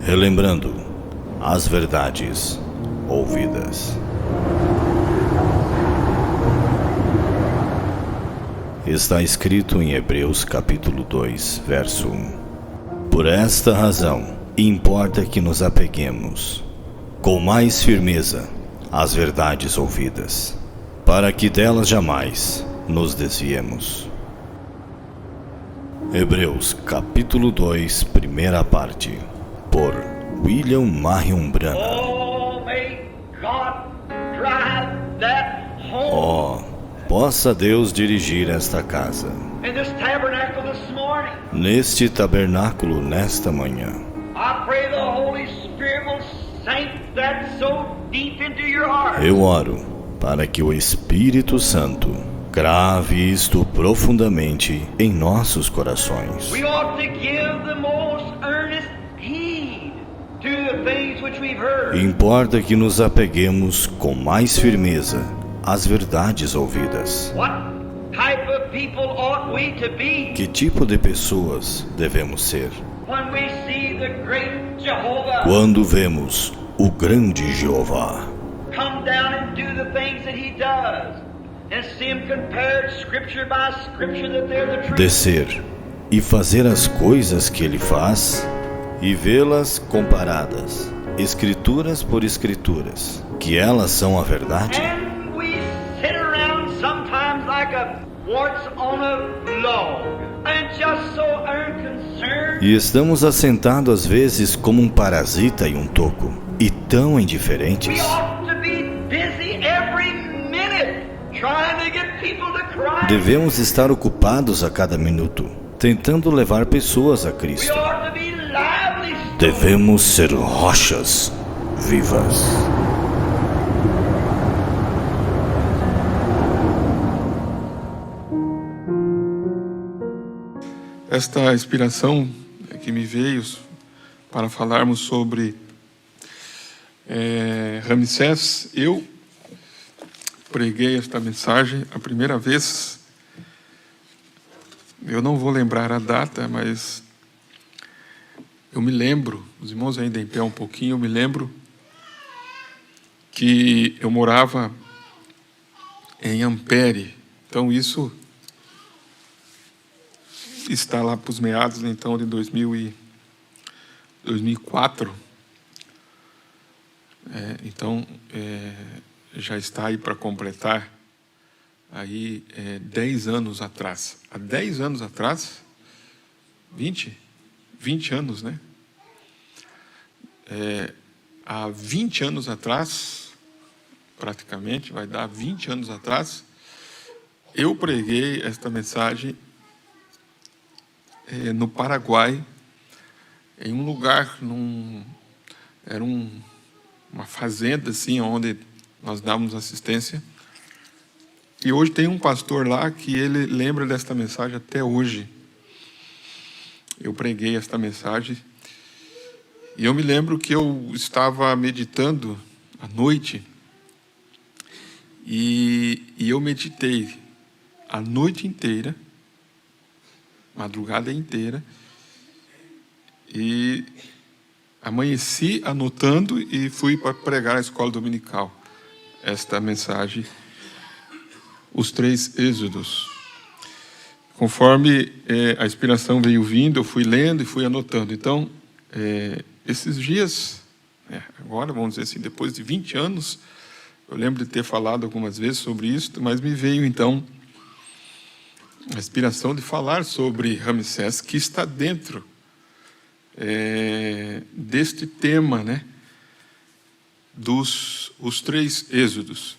Relembrando as verdades ouvidas. Está escrito em Hebreus capítulo 2, verso 1. Por esta razão, importa que nos apeguemos com mais firmeza às verdades ouvidas, para que delas jamais nos desviemos. Hebreus capítulo 2, primeira parte, por William Marion Branham. Possa Deus dirigir esta casa, neste tabernáculo nesta manhã. Eu oro para que o Espírito Santo grave isto profundamente em nossos corações. Importa que nos apeguemos com mais firmeza às verdades ouvidas. Que tipo de pessoas devemos ser quando vemos o grande Jeová descer e fazer as coisas que ele faz e vê-las comparadas, escrituras por escrituras, que elas são a verdade? E estamos assentados às vezes como um parasita em um toco, e tão indiferentes. Devemos estar ocupados a cada minuto, tentando levar pessoas a Cristo. Devemos ser rochas vivas. Esta inspiração que me veio para falarmos sobre Ramsés, eu preguei esta mensagem a primeira vez. Eu não vou lembrar a data, mas eu me lembro, os irmãos ainda em pé um pouquinho, eu me lembro que eu morava em Ampere. Então isso está lá para os meados então de 2004. Já está aí para completar aí 10 anos atrás. Há 10 anos atrás, 20 anos, né? Há 20 anos atrás, praticamente, vai dar 20 anos atrás, eu preguei esta mensagem no Paraguai, em um lugar, era uma fazenda assim, onde nós dávamos assistência. E hoje tem um pastor lá que ele lembra desta mensagem até hoje. Eu preguei esta mensagem e eu me lembro que eu estava meditando à noite e eu meditei a noite inteira, madrugada inteira, e amanheci anotando e fui para pregar na escola dominical esta mensagem, os 3 êxodos. Conforme a inspiração veio vindo, eu fui lendo e fui anotando. Então, esses dias, agora, vamos dizer assim, depois de 20 anos, eu lembro de ter falado algumas vezes sobre isso, mas me veio, então, a inspiração de falar sobre Ramsés, que está dentro deste tema, né, os 3 êxodos.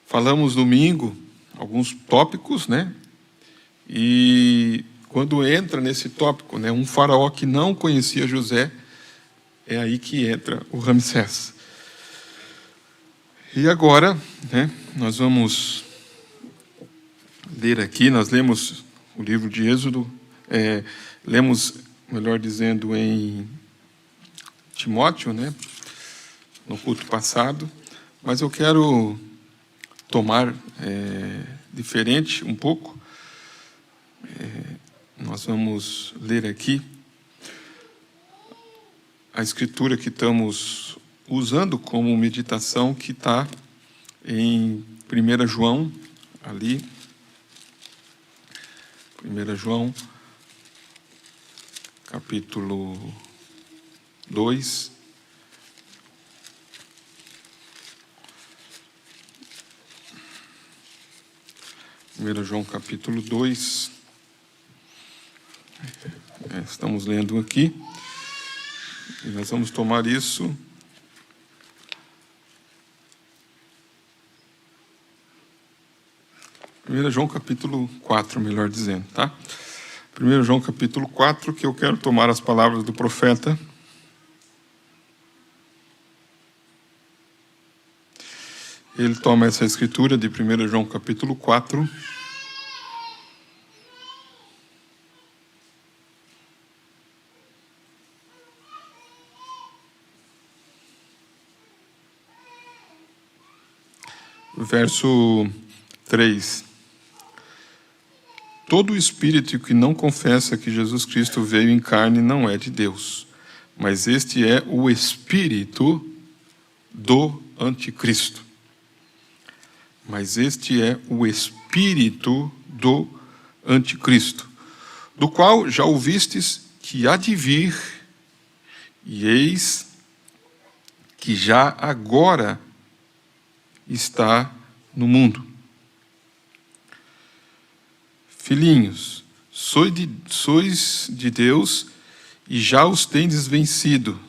Falamos domingo alguns tópicos, né? E quando entra nesse tópico, né, um faraó que não conhecia José, é aí que entra o Ramsés. E agora, né, nós vamos ler aqui, nós lemos o livro de Êxodo, lemos, melhor dizendo, em Timóteo, né, no culto passado, mas eu quero tomar diferente um pouco. Nós vamos ler aqui a escritura que estamos usando como meditação, que está em 1 João, ali. 1 João, capítulo 2. João, capítulo 2. Estamos lendo aqui. E nós vamos tomar isso. João, capítulo 4, melhor dizendo, tá? 1 João, capítulo 4, que eu quero tomar as palavras do profeta. Ele toma essa escritura de 1 João, capítulo 4. Verso 3. Todo espírito que não confessa que Jesus Cristo veio em carne não é de Deus, mas este é o espírito do anticristo. Mas este é o espírito do anticristo, do qual já ouvistes que há de vir, e eis que já agora está no mundo. Filhinhos, sois de Deus e já os tendes vencido,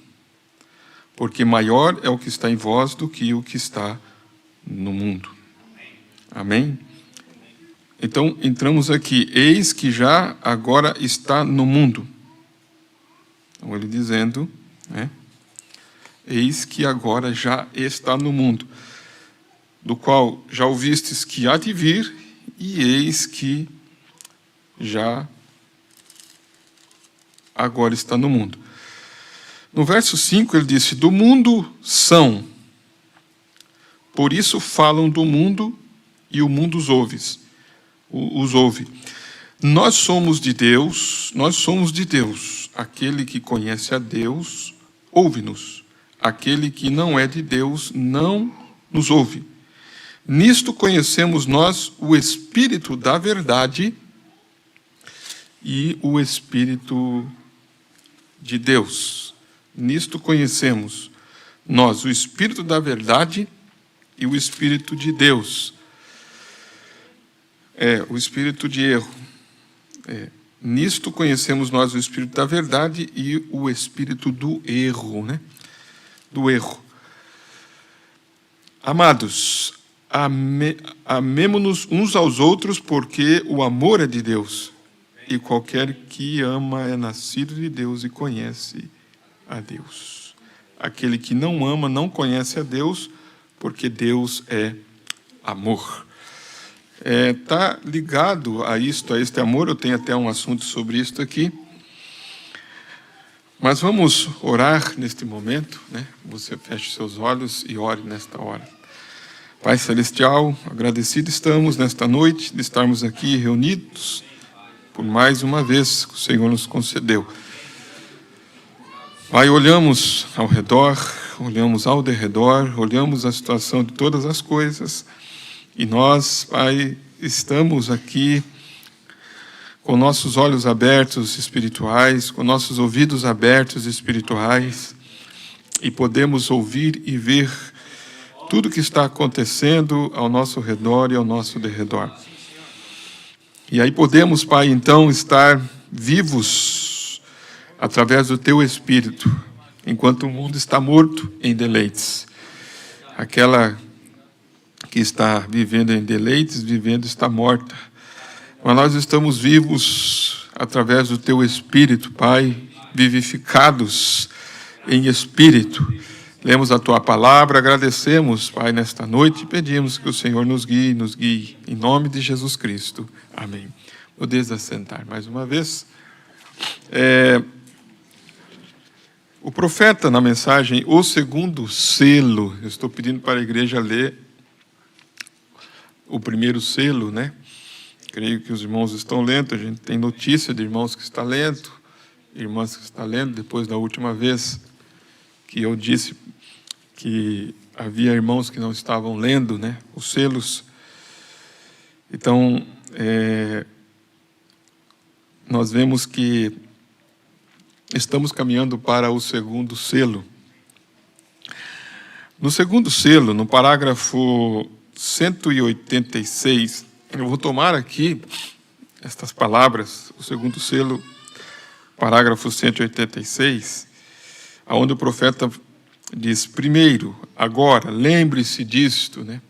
porque maior é o que está em vós do que o que está no mundo. Amém? Então, entramos aqui. Eis que já agora está no mundo. Então, ele dizendo, né? Eis que agora já está no mundo, do qual já ouvistes que há de vir, e eis que já agora está no mundo. No verso 5 ele disse, do mundo são, por isso falam do mundo, e o mundo os ouve. Nós somos de Deus, aquele que conhece a Deus, ouve-nos. Aquele que não é de Deus, não nos ouve. Nisto conhecemos nós o Espírito da verdade e o Espírito de Deus. Nisto conhecemos nós o Espírito da verdade e o Espírito de Deus. O Espírito de erro. Nisto conhecemos nós o Espírito da verdade e o Espírito do erro, né? Do erro. Amados, amemo-nos uns aos outros, porque o amor é de Deus. E qualquer que ama é nascido de Deus e conhece a Deus. Aquele que não ama não conhece a Deus, porque Deus é amor. Está ligado a este amor, eu tenho até um assunto sobre isto aqui. Mas vamos orar neste momento, né? Você feche seus olhos e ore nesta hora. Pai Celestial, agradecido estamos nesta noite de estarmos aqui reunidos por mais uma vez que o Senhor nos concedeu. Pai, olhamos ao redor, olhamos ao derredor, olhamos a situação de todas as coisas e nós, Pai, estamos aqui com nossos olhos abertos espirituais, com nossos ouvidos abertos espirituais, e podemos ouvir e ver tudo que está acontecendo ao nosso redor e ao nosso derredor. E aí podemos, Pai, então, estar vivos através do Teu Espírito, enquanto o mundo está morto em deleites. Aquela que está vivendo em deleites, vivendo está morta. Mas nós estamos vivos através do Teu Espírito, Pai, vivificados em Espírito. Lemos a Tua palavra, agradecemos, Pai, nesta noite e pedimos que o Senhor nos guie, em nome de Jesus Cristo. Amém. Podeis assentar mais uma vez. O profeta, na mensagem, o segundo selo, eu estou pedindo para a igreja ler o primeiro selo, né? Creio que os irmãos estão lendo, a gente tem notícia de irmãos que estão lendo, irmãs que estão lendo, depois da última vez que eu disse que havia irmãos que não estavam lendo, né, os selos. Então, nós vemos que estamos caminhando para o segundo selo. No segundo selo, no parágrafo 186, eu vou tomar aqui estas palavras, o segundo selo, parágrafo 186, onde o profeta diz: primeiro, agora, lembre-se disto, né?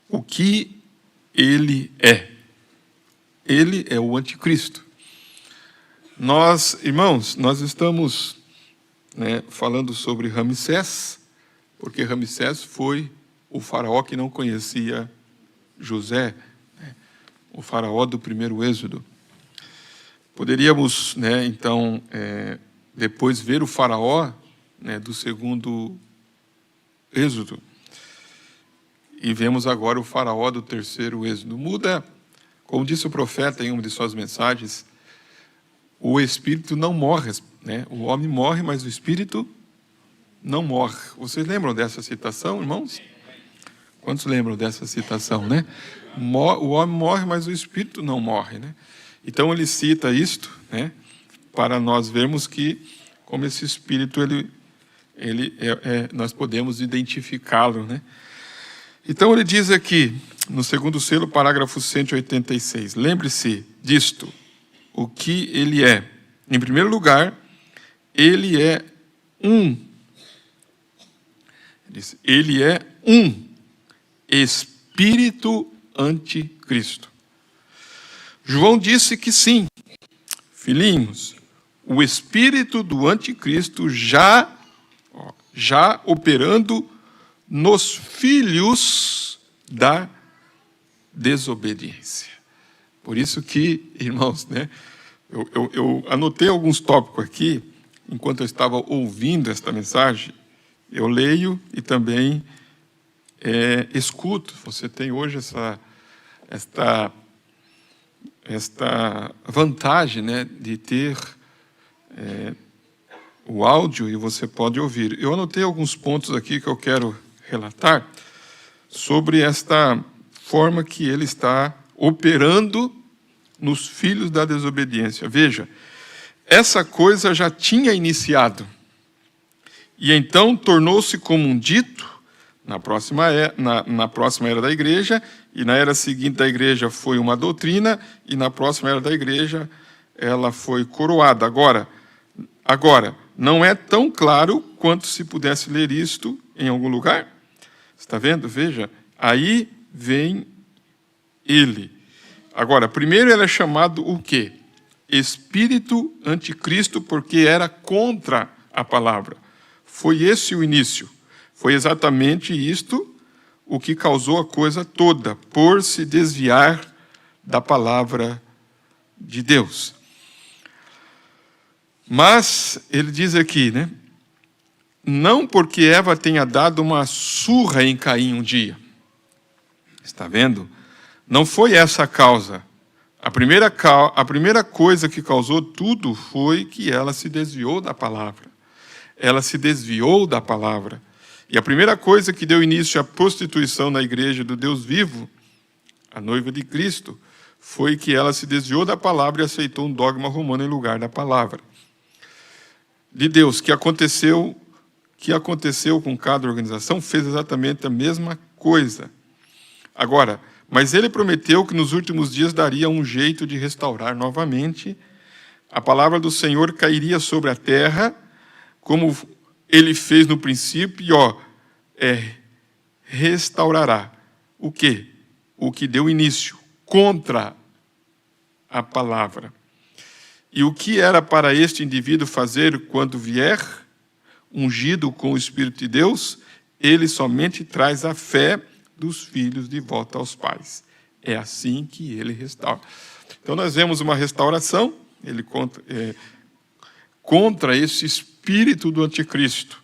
O que ele é? Ele é o anticristo. Nós, irmãos, nós estamos, né, falando sobre Ramsés, porque Ramsés foi o faraó que não conhecia José, né, o faraó do primeiro êxodo. Poderíamos, né, então, depois ver o faraó, né, do segundo êxodo, e vemos agora o faraó do terceiro êxodo. Muda, como disse o profeta em uma de suas mensagens, o espírito não morre, né? O homem morre, mas o espírito não morre. Vocês lembram dessa citação, irmãos? Quantos lembram dessa citação, né? O homem morre, mas o espírito não morre, né? Então ele cita isto, né, para nós vermos que, como esse espírito, nós podemos identificá-lo, né? Então ele diz aqui, no segundo selo, parágrafo 186, lembre-se disto, o que ele é. Em primeiro lugar, ele é ele é um espírito anticristo. João disse que sim, filhinhos, o espírito do anticristo já operando nos filhos da desobediência. Por isso que, irmãos, né, eu anotei alguns tópicos aqui, enquanto eu estava ouvindo esta mensagem, eu leio e também escuto. Você tem hoje esta vantagem, né, de ter o áudio e você pode ouvir. Eu anotei alguns pontos aqui que eu quero relatar sobre esta forma que ele está operando nos filhos da desobediência. Veja, essa coisa já tinha iniciado, e então tornou-se como um dito na próxima era da igreja, e na era seguinte da igreja foi uma doutrina, e na próxima era da igreja ela foi coroada. Agora, não é tão claro quanto se pudesse ler isto em algum lugar. Está vendo? Veja, aí vem ele. Agora, primeiro ele é chamado o quê? Espírito anticristo, porque era contra a palavra. Foi esse o início. Foi exatamente isto o que causou a coisa toda, por se desviar da palavra de Deus. Mas, ele diz aqui, né? Não porque Eva tenha dado uma surra em Caim um dia. Está vendo? Não foi essa a causa. A primeira coisa que causou tudo foi que ela se desviou da palavra. Ela se desviou da palavra. E a primeira coisa que deu início à prostituição na igreja do Deus vivo, a noiva de Cristo, foi que ela se desviou da palavra e aceitou um dogma romano em lugar da palavra de Deus. Que aconteceu com cada organização, fez exatamente a mesma coisa. Agora, mas ele prometeu que nos últimos dias daria um jeito de restaurar novamente. A palavra do Senhor cairia sobre a terra, como ele fez no princípio, e restaurará. O quê? O que deu início, contra a palavra. E o que era para este indivíduo fazer quando vier, ungido com o Espírito de Deus? Ele somente traz a fé dos filhos de volta aos pais. É assim que ele restaura. Então nós vemos uma restauração, ele contra esse espírito do anticristo.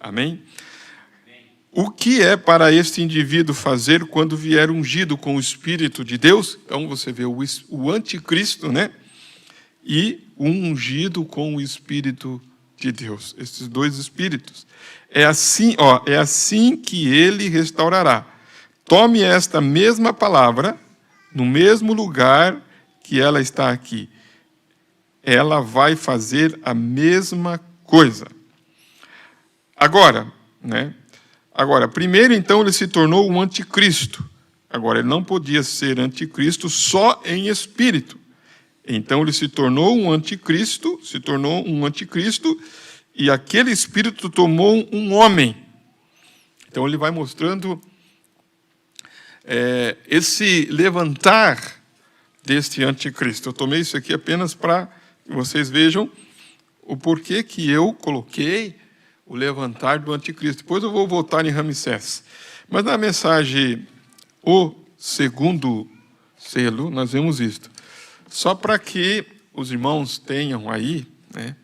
Amém? O que é para este indivíduo fazer quando vier ungido com o Espírito de Deus? Então você vê o anticristo, né? E o ungido com o Espírito de Deus, esses dois espíritos. É assim que ele restaurará. Tome esta mesma palavra, no mesmo lugar que ela está aqui. Ela vai fazer a mesma coisa. Agora, primeiro, então, ele se tornou um anticristo. Agora, ele não podia ser anticristo só em espírito. Então, ele se tornou um anticristo, e aquele espírito tomou um homem. Então, ele vai mostrando esse levantar deste anticristo. Eu tomei isso aqui apenas para que vocês vejam o porquê que eu coloquei o levantar do anticristo. Depois eu vou voltar em Ramsés. Mas na mensagem, o segundo selo, nós vemos isto. Só para que os irmãos tenham aí, né,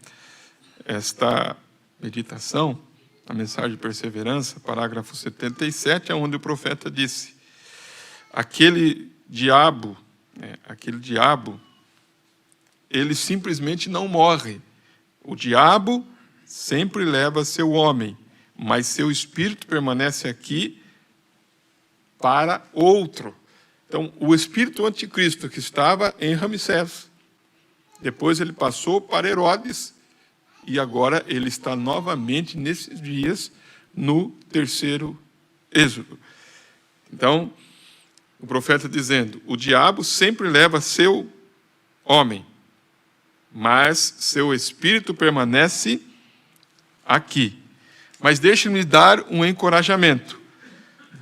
esta meditação, a mensagem de perseverança, parágrafo 77, é onde o profeta disse: aquele diabo, ele simplesmente não morre. O diabo sempre leva seu homem, mas seu espírito permanece aqui para outro. Então, o espírito anticristo que estava em Ramsés, depois ele passou para Herodes, e agora ele está novamente, nesses dias, no terceiro êxodo. Então, o profeta dizendo: o diabo sempre leva seu homem, mas seu espírito permanece aqui. Mas deixe-me dar um encorajamento.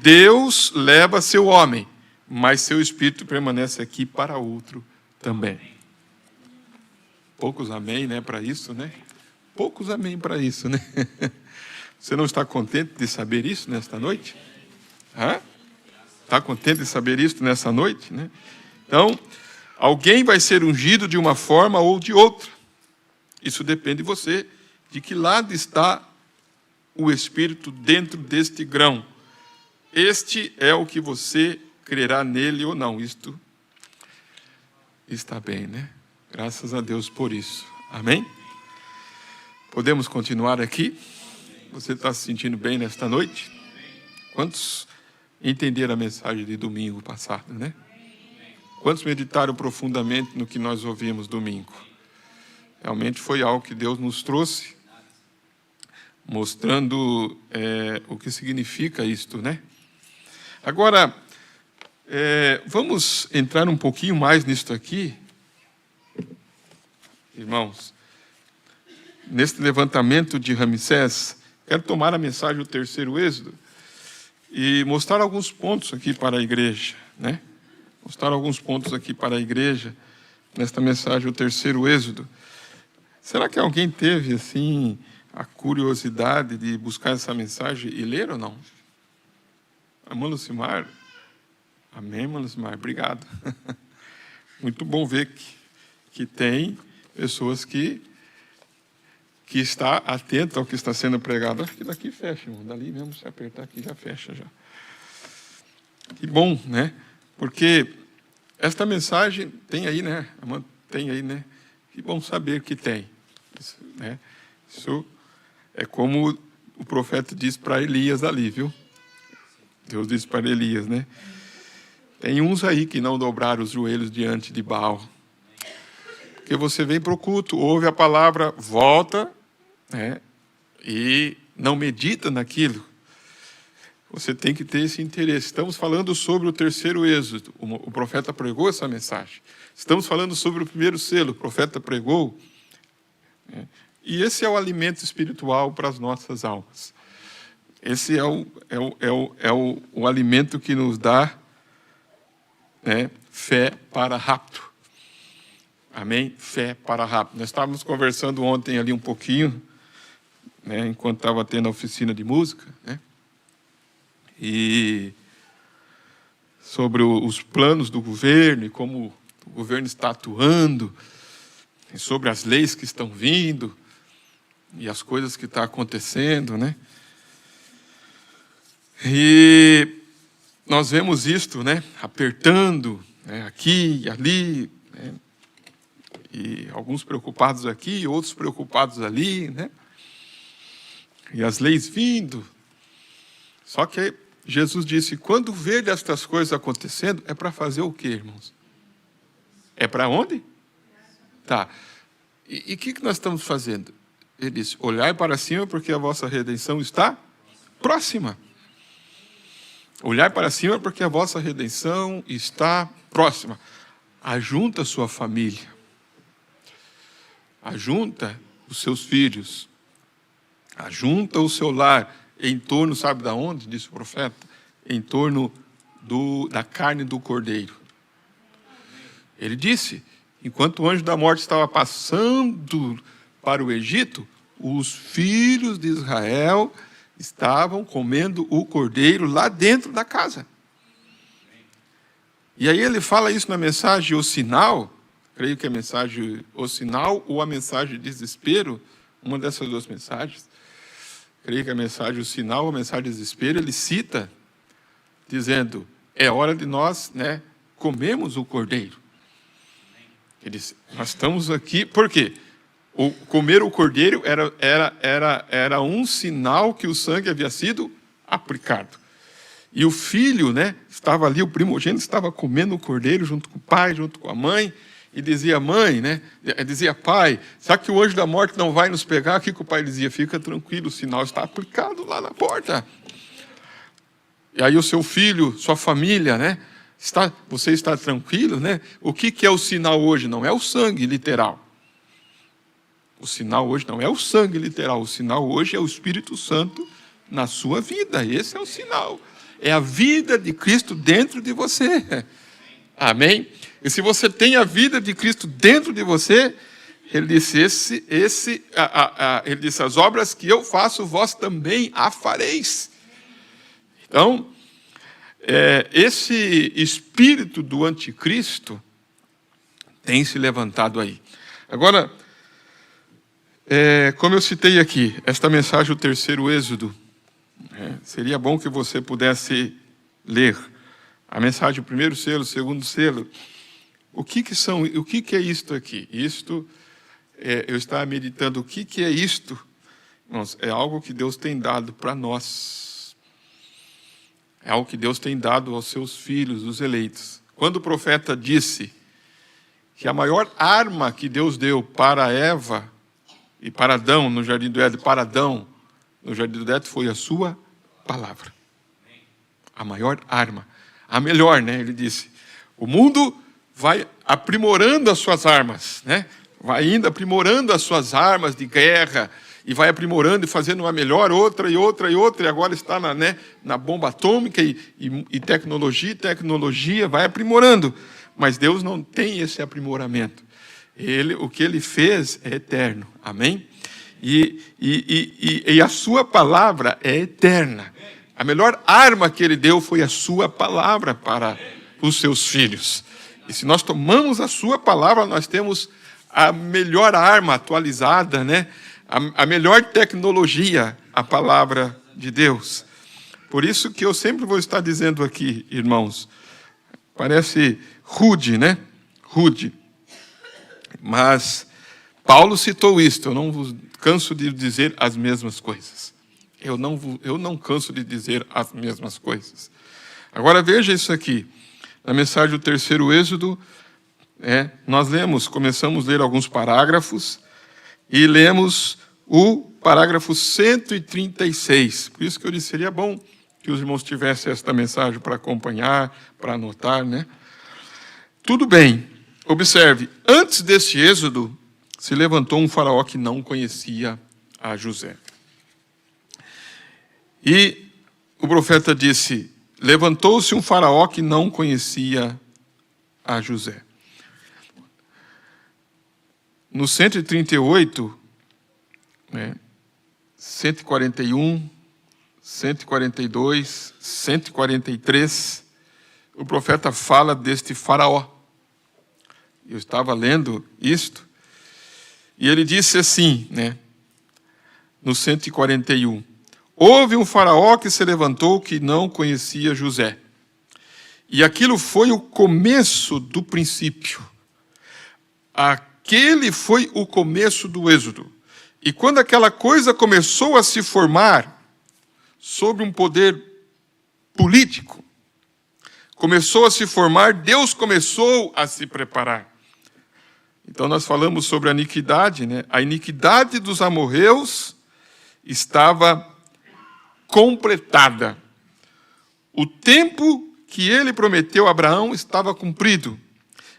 Deus leva seu homem, mas seu espírito permanece aqui para outro também. Poucos amém, né, para isso, né? Poucos amém para isso, né? Você não está contente de saber isso nesta noite? Está contente de saber isso nessa noite, né? Então, alguém vai ser ungido de uma forma ou de outra. Isso depende de você, de que lado está o Espírito dentro deste grão. Este é o que você crerá nele ou não. Isto está bem, né? Graças a Deus por isso. Amém? Podemos continuar aqui? Você está se sentindo bem nesta noite? Quantos entenderam a mensagem de domingo passado, né? Quantos meditaram profundamente no que nós ouvimos domingo? Realmente foi algo que Deus nos trouxe, mostrando o que significa isto, né? Agora, vamos entrar um pouquinho mais nisto aqui, irmãos. Neste levantamento de Ramsés, quero tomar a mensagem do terceiro êxodo e mostrar alguns pontos aqui para a igreja, né? Mostrar alguns pontos aqui para a igreja, nesta mensagem do terceiro êxodo. Será que alguém teve, assim, a curiosidade de buscar essa mensagem e ler ou não? Irmã Lucimar? Amém, irmã Lucimar? Obrigado. Muito bom ver que tem pessoas que está atento ao que está sendo pregado. Acho que daqui fecha, irmão. Dali mesmo, se apertar aqui, já fecha. Já. Que bom, né? Porque esta mensagem tem aí, né? Tem aí, né? Que bom saber que tem. Isso, né? Isso é como o profeta disse para Elias ali, viu? Deus disse para Elias, né? Tem uns aí que não dobraram os joelhos diante de Baal. Porque você vem para o culto, ouve a palavra, volta, né? E não medita naquilo. Você tem que ter esse interesse. Estamos falando sobre o terceiro êxodo. O profeta pregou essa mensagem. Estamos falando sobre o primeiro selo. O profeta pregou. Né? E esse é o alimento espiritual para as nossas almas. Esse é o alimento que nos dá, né, fé para rapto. Amém? Fé para rapto. Nós estávamos conversando ontem ali um pouquinho, né, enquanto estava tendo a oficina de música, né? E sobre os planos do governo e como o governo está atuando, e sobre as leis que estão vindo e as coisas que estão acontecendo, né? E nós vemos isto, né, apertando, né, aqui e ali, né, e alguns preocupados aqui, outros preocupados ali, né? e as leis vindo. Só que Jesus disse, quando ver estas coisas acontecendo, é para fazer o quê, irmãos? É para onde? Tá. E o que nós estamos fazendo? Ele disse, olhai para cima porque a vossa redenção está próxima. Olhai para cima porque a vossa redenção está próxima. Ajunta a sua família. Ajunta os seus filhos. Ajunta o seu lar em torno, sabe de onde? Disse o profeta. Em torno da carne do cordeiro. Ele disse, enquanto o anjo da morte estava passando para o Egito, os filhos de Israel estavam comendo o cordeiro lá dentro da casa. E aí ele fala isso na mensagem, o sinal, creio que é a mensagem, o sinal ou a mensagem de desespero, uma dessas duas mensagens, creio que a mensagem, o sinal ou a mensagem de desespero, ele cita, dizendo, é hora de nós, comermos o cordeiro. Ele disse, nós estamos aqui, por quê? Comer o cordeiro era um sinal que o sangue havia sido aplicado. E o filho, estava ali, o primogênito estava comendo o cordeiro junto com o pai, junto com a mãe, e dizia, mãe, dizia, pai, será que o anjo da morte não vai nos pegar? O que o pai dizia? Fica tranquilo, o sinal está aplicado lá na porta. E aí o seu filho, sua família, você está tranquilo, O que é o sinal hoje? Não é o sangue literal. O sinal hoje não é o sangue literal. O sinal hoje é o Espírito Santo na sua vida. Esse é o sinal. É a vida de Cristo dentro de você. Amém? E se você tem a vida de Cristo dentro de você, ele disse, ele disse, as obras que eu faço, vós também a fareis. Então, esse espírito do anticristo tem se levantado aí. Agora, como eu citei aqui, esta mensagem, o terceiro êxodo, seria bom que você pudesse ler a mensagem, o primeiro selo, o segundo selo. O que é isto aqui? Eu estava meditando, o que é isto? Irmãos, é algo que Deus tem dado para nós. É algo que Deus tem dado aos seus filhos, os eleitos. Quando o profeta disse que a maior arma que Deus deu para Eva e para Adão, no Jardim do Éden, para Adão, no Jardim do Éden, foi a sua palavra. A maior arma. A melhor, ele disse. O mundo vai aprimorando as suas armas, Vai ainda aprimorando as suas armas de guerra, e vai aprimorando e fazendo uma melhor, outra, e agora está na bomba atômica e tecnologia, vai aprimorando. Mas Deus não tem esse aprimoramento. O que Ele fez é eterno, amém? E a sua palavra é eterna. A melhor arma que Ele deu foi a sua palavra para os seus filhos. E se nós tomamos a sua palavra, nós temos a melhor arma atualizada, a melhor tecnologia, a palavra de Deus. Por isso que eu sempre vou estar dizendo aqui, irmãos, parece rude, Rude. Mas Paulo citou isto, eu não vos canso de dizer as mesmas coisas. Eu não canso de dizer as mesmas coisas. Agora veja isso aqui. Na mensagem do terceiro êxodo, nós começamos a ler alguns parágrafos e lemos o parágrafo 136. Por isso que eu disse, seria bom que os irmãos tivessem esta mensagem para acompanhar, para anotar, Tudo bem, observe, antes desse êxodo, se levantou um faraó que não conhecia a José. E o profeta disse, levantou-se um faraó que não conhecia a José. No 138, 141, 142, 143, o profeta fala deste faraó. Eu estava lendo isto, e ele disse assim, no 141, houve um faraó que se levantou que não conhecia José. E aquilo foi o começo do princípio. Aquele foi o começo do êxodo. E quando aquela coisa começou a se formar sobre um poder político, começou a se formar, Deus começou a se preparar. Então nós falamos sobre a iniquidade, né? A iniquidade dos amorreus estava completada. O tempo que ele prometeu a Abraão estava cumprido.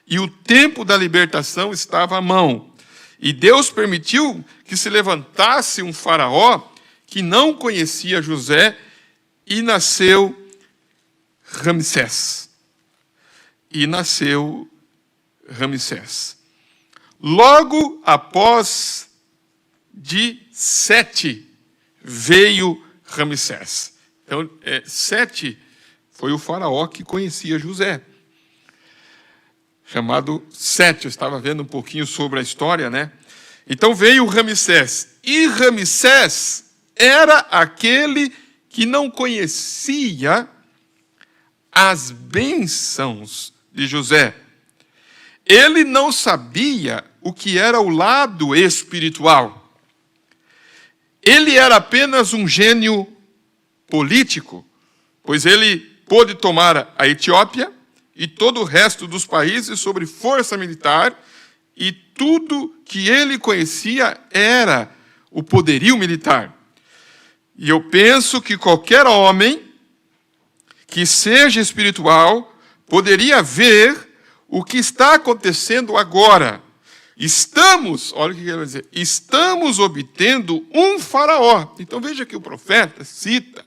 E o tempo da libertação estava à mão. E Deus permitiu que se levantasse um faraó que não conhecia José e nasceu Ramsés. Logo após de Sete veio Ramsés. Então, Sete foi o faraó que conhecia José, chamado Sete. Eu estava vendo um pouquinho sobre a história, né? Então veio Ramsés. E Ramsés era aquele que não conhecia as bênçãos de José. Ele não sabia o que era o lado espiritual. Ele era apenas um gênio político, pois ele pôde tomar a Etiópia e todo o resto dos países sobre força militar, e tudo que ele conhecia era o poderio militar. E eu penso que qualquer homem que seja espiritual poderia ver o que está acontecendo agora. Olha o que ele vai dizer, estamos obtendo um faraó. Então veja que o profeta cita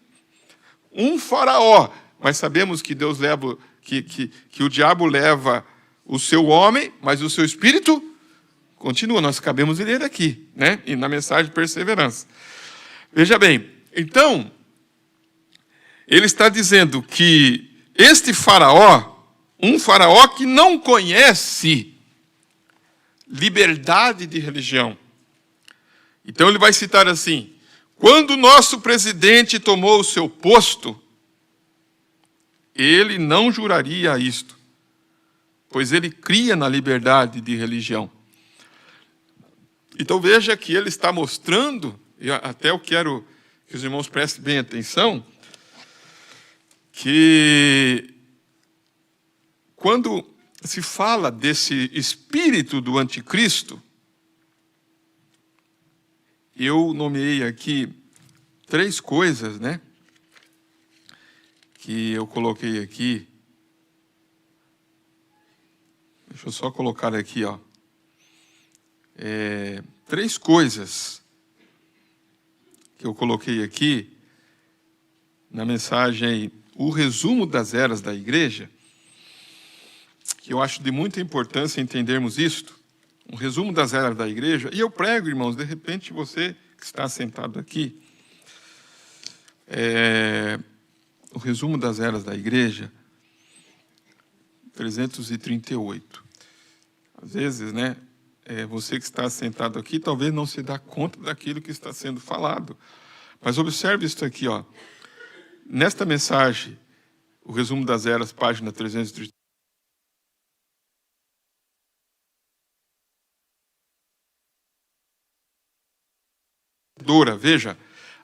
um faraó, mas sabemos que Deus leva, que o diabo leva o seu homem, mas o seu espírito continua. Nós acabamos de ler aqui, né? E na mensagem de perseverança. Veja bem, então, ele está dizendo que este faraó, um faraó que não conhece liberdade de religião. Então ele vai citar assim: quando o nosso presidente tomou o seu posto, ele não juraria isto, pois ele cria na liberdade de religião. Então veja que ele está mostrando, e até eu quero que os irmãos prestem bem atenção, que quando se fala desse espírito do anticristo, eu nomeei aqui 3 coisas, né? Que eu coloquei aqui. Deixa eu só colocar aqui, ó. 3 coisas que eu coloquei aqui na mensagem, o resumo das eras da igreja, que eu acho de muita importância entendermos isto, um resumo das eras da igreja. E eu prego, irmãos, de repente você que está sentado aqui, o resumo das eras da igreja, 338. Às vezes, né, você que está sentado aqui, talvez não se dá conta daquilo que está sendo falado. Mas observe isso aqui, ó. Nesta mensagem, o resumo das eras, página 338, veja,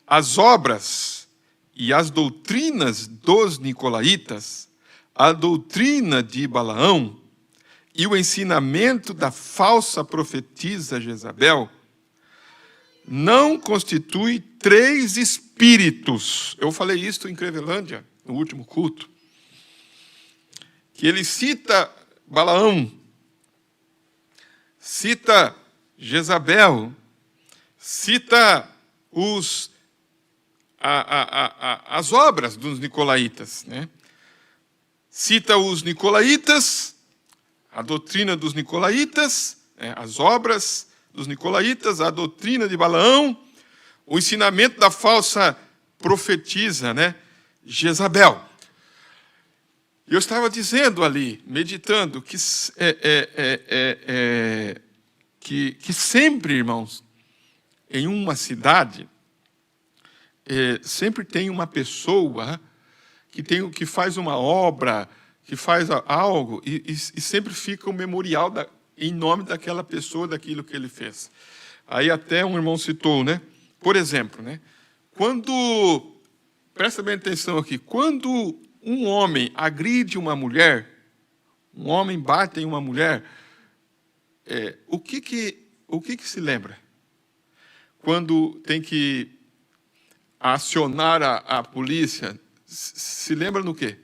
as obras e as doutrinas dos nicolaítas, a doutrina de Balaão e o ensinamento da falsa profetisa Jezabel não constitui 3 espíritos. Eu falei isso em Clevelândia, no último culto, que ele cita Balaão, cita Jezabel, cita as obras dos nicolaítas, né? Cita os nicolaítas, a doutrina dos nicolaítas, as obras dos nicolaítas, a doutrina de Balaão, o ensinamento da falsa profetisa, né? Jezabel. Eu estava dizendo ali, meditando, que sempre, irmãos, em uma cidade, sempre tem uma pessoa que faz uma obra, que faz algo, e sempre fica um memorial em nome daquela pessoa, daquilo que ele fez. Aí até um irmão citou, né? Por exemplo, né? Presta bem atenção aqui, quando um homem agride uma mulher, um homem bate em uma mulher, o que se lembra? Quando tem que acionar a polícia, se lembra no quê?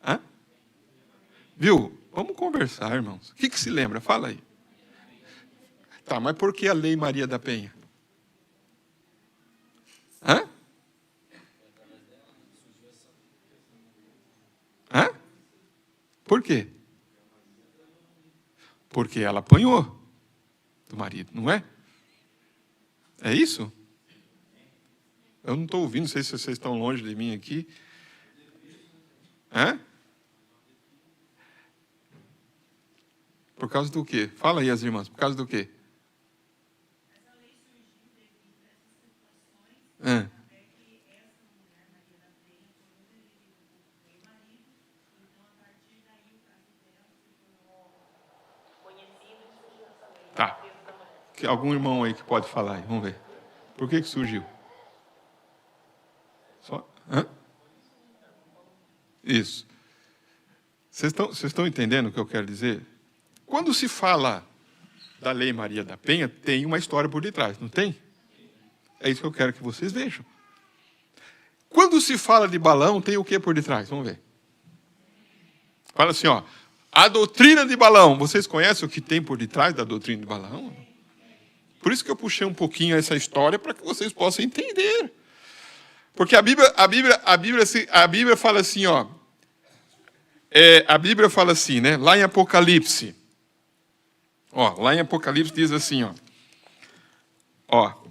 Hã? Viu? Vamos conversar, irmãos. O que se lembra? Fala aí. Tá, mas por que a Lei Maria da Penha? Hã? Hã? Por quê? Porque ela apanhou do marido, não é? É isso? Eu não estou ouvindo, não sei se vocês estão longe de mim aqui. Hã? Por causa do quê? Fala aí, as irmãs, por causa do quê? Essa lei surgiu devido a essas situações, até que essa mulher, Maria da Penha, foi muito agredida pelo marido, então a partir daí o caso dela se tornou conhecido e surgiu essa lei. Tá. Algum irmão aí que pode falar aí, vamos ver. Por que surgiu? Só? Hã? Isso. Vocês estão entendendo o que eu quero dizer? Quando se fala da Lei Maria da Penha, tem uma história por detrás, não tem? É isso que eu quero que vocês vejam. Quando se fala de Balaão, tem o que por detrás? Vamos ver. Fala assim, ó, a doutrina de Balaão. Vocês conhecem o que tem por detrás da doutrina de Balaão? Por isso que eu puxei um pouquinho essa história, para que vocês possam entender. Porque a Bíblia fala assim, ó. A Bíblia fala assim, né? Lá em Apocalipse. Ó, lá em Apocalipse diz assim, ó. Ó,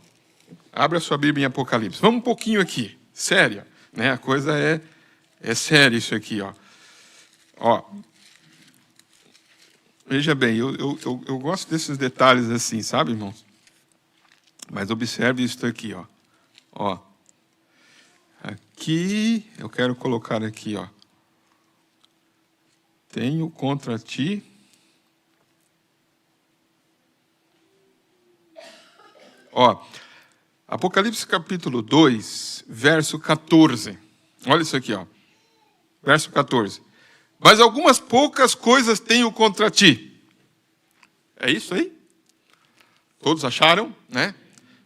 abra sua Bíblia em Apocalipse. Vamos um pouquinho aqui. Sério, né? A coisa é séria isso aqui, ó. Ó. Veja bem, eu gosto desses detalhes assim, sabe, irmãos? Mas observe isso aqui, ó. Ó. Aqui, eu quero colocar aqui, ó. Tenho contra ti ó, Apocalipse capítulo 2, verso 14. Olha isso aqui, ó. Verso 14. Mas algumas poucas coisas tenho contra ti. É isso aí? Todos acharam, né?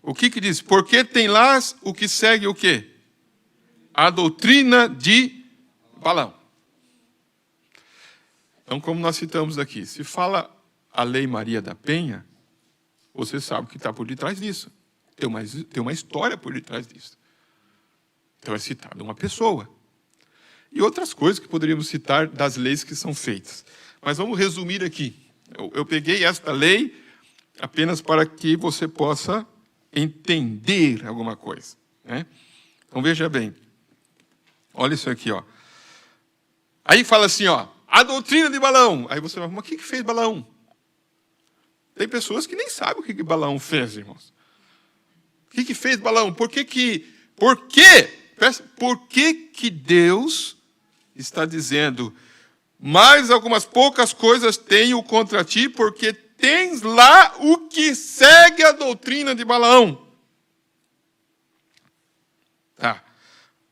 O que diz? Porque tem lá o que segue o quê? A doutrina de Balaão. Então, como nós citamos aqui, se fala a Lei Maria da Penha, você sabe o que está por detrás disso. Tem uma história por detrás disso. Então é citada uma pessoa. E outras coisas que poderíamos citar das leis que são feitas. Mas vamos resumir aqui. Eu peguei esta lei apenas para que você possa entender alguma coisa, né? Então veja bem. Olha isso aqui, ó. Aí fala assim, ó. A doutrina de Balaão. Aí você vai, mas o que fez Balaão? Tem pessoas que nem sabem o que Balaão fez, irmãos. O que fez Balaão? Por que Deus está dizendo, mais algumas poucas coisas tenho contra ti, porque tens lá o que segue a doutrina de Balaão. Tá.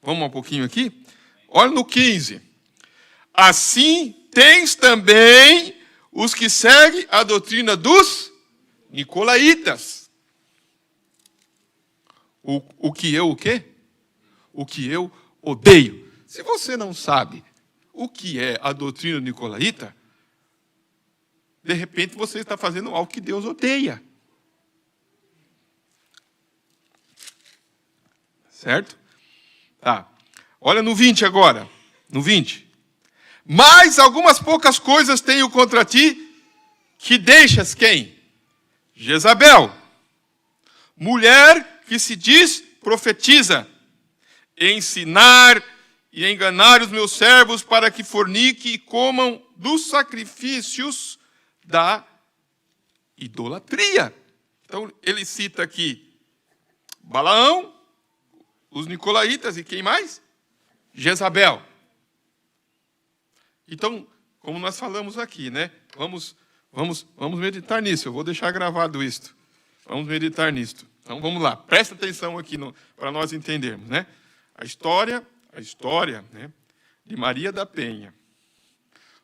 Vamos um pouquinho aqui? Olha no 15. Assim tens também os que seguem a doutrina dos nicolaítas. O que eu odeio. Se você não sabe o que é a doutrina nicolaíta, de repente você está fazendo algo que Deus odeia. Certo? Tá. Olha no 20 agora. No 20. Mas algumas poucas coisas tenho contra ti, que deixas quem? Jezabel. Mulher que se diz profetiza, ensinar e enganar os meus servos para que forniquem e comam dos sacrifícios da idolatria. Então, ele cita aqui Balaão, os nicolaítas e quem mais? Jezabel. Então, como nós falamos aqui, né? Vamos meditar nisso. Eu vou deixar gravado isto. Vamos meditar nisto. Então vamos lá, presta atenção aqui para nós entendermos, né? A história, né, de Maria da Penha,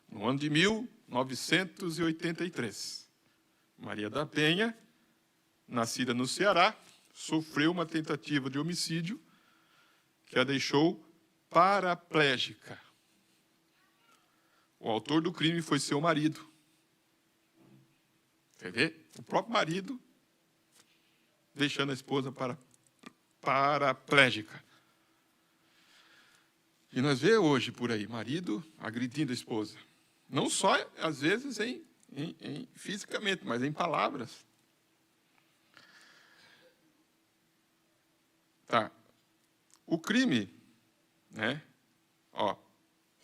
no ano de 1983. Maria da Penha, nascida no Ceará, sofreu uma tentativa de homicídio que a deixou paraplégica. O autor do crime foi seu marido. Quer ver? O próprio marido deixando a esposa paraplégica. E nós vemos hoje por aí, marido agredindo a esposa. Não só, às vezes, fisicamente, mas em palavras. Tá. O crime, né? Ó,